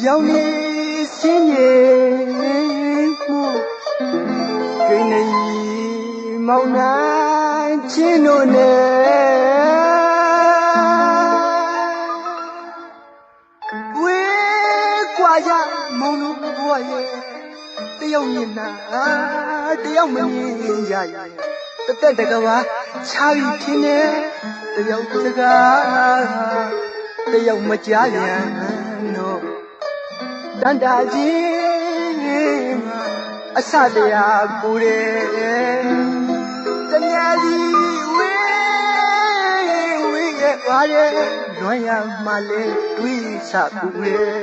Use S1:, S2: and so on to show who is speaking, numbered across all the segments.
S1: ရောက်နေစင်းနေမှုကိနေမောင်နှံချင်းတို့နဲ့ဝေးกว่าရမောင်တို့ဘဝရဲ့တယောက်မျက်နှာတယောက်မမြင်ရရတသက်တကဘာချာပြီးထင်းနေတယောက်စကားတယောက်မကြားပြန်တော့တန်တာကြီးအစတရားကိုယ်တယ်တမြာကြီးဝေးရဲ့ပါရဲ့လွန်ရမှလဲတွေးချပူရဲ့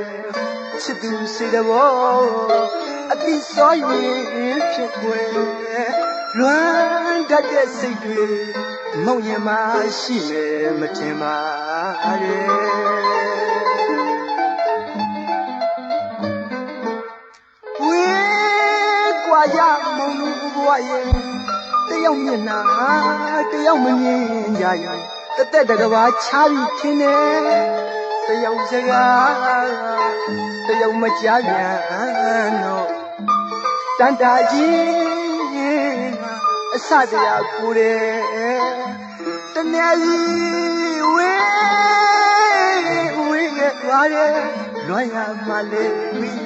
S1: ချစ်သူစေတဘောအတိစောရင်ဖြစ်ွယ်လွန်တတ်တဲ့စိတ်တွေမုံရင်မရှိမယ်မထင်ပါရဲ့ဝေးกว่าရမောင်လူဘဝရဲ့တယောက်မျက်နှာတယောက်မမြင်ရရတသက်တကဘာချားပြီးထင်းနေတယောက်စကားတယောက်မကြားပြန်တော့တန်တာကြီးအစတရားကိုယ်တယ်တနေ့ကြီးဝေးရဲ့ပါရဲ့လွန်ရမှလဲဝိသ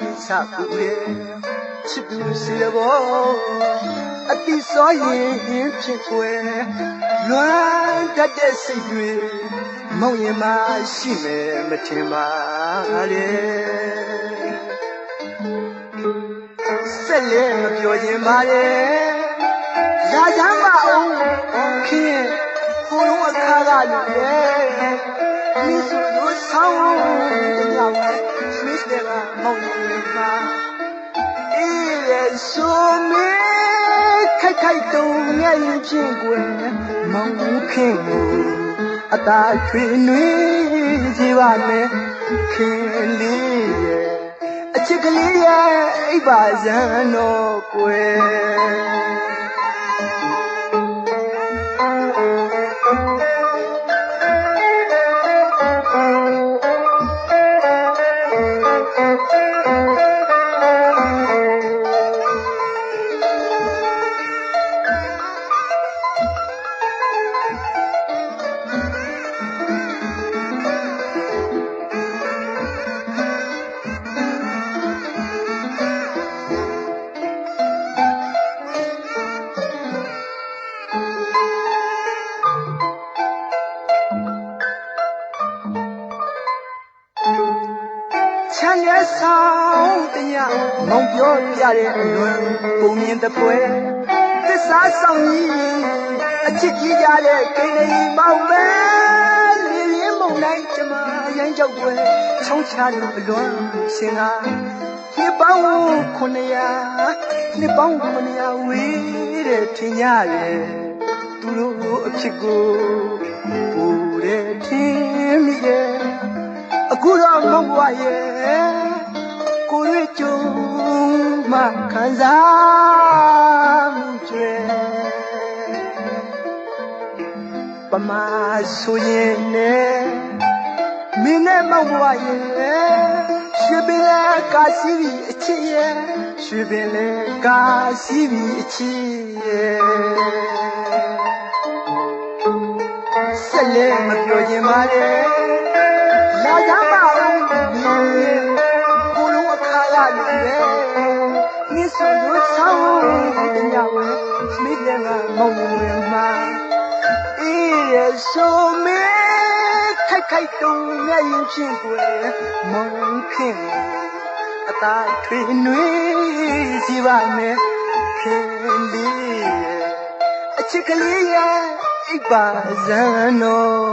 S1: ကိုယ်တယ်ချစ်သူစီဘောအတိစောရင်ဖြစ်ွယ်လွန်တတ်တဲ့စိတ်တွေမုံရင်မရှိမယ်မထင်ပါရဲ့ဆက်လက်မပြောခြင်းပါရဲ့ရာချမ်းပါအောင်ခင်ကိုယ်လုံးအခါကလူရဲ့မိစုလို့ဆောင်းတရားဝဲမစ်တယ်ကမောင်ရင်မှာအေးရဲ့ဆိုမေခိုက်တုံငဲ့ရင်ချင်းကွယ်မောင်ခင်ကိုအသာချွေနွေးစီပါမယ်ခင်လေးရဲ့အချစ်ကလေးရဲ့အိပ်ပါစံတော့ကွယ်ချမ်းရဆောင်တရားမောင်ပြောရတဲ့အလွန်ပုံမြင်တဲ့ပွဲသစ္စာဆောင်ကြီးအချစ်ကြီးကြတဲ့ကိန်းလေးမောင်မဲလင်းလင်းမုန်တိုင်းကျမရိုင်းကြောက်ွယ်ချောင်းချလို့အလွန်ရှင်ဟာနှစ်ပေါင်း900နှစ်ပေါင်း900ဝေးတဲ့ထင်ရတယ်သူတို့အဖြစ်ကိုပူတဲ့ထင်မိတယ်အခုတော့မဟုတ်ပါရဲ့ကိုရွေးကြုံမှခံစားမှုကျွဲပမာဆိုရင်နဲ့မင်းနဲ့မဟုတ်ပါရဲ့ရွှေပင်လဲကာစီးပြီးအချစ်ရဲ့ရွှေပင်လဲကာစီးပြီးအချစ်ရဲ့ဆက်လက်မပြောခြင်းပါလေလာကြပါဦးကိုလုံးအခါရလူပဲမြစ်စုံတို့ဆောင်းတရားဝဲမိလည်းကမောင်ဝင်မှာအေးရဆိုမေခိုက်တုံငဲ့ရင်ဖြင့်ကိုမောင်ခင်အသာထွေနွေးစီပါမယ်ခင်လေးအချစ်ကလေးရဲ့အိပ်ပါဇံတော်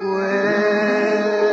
S1: ဝဲ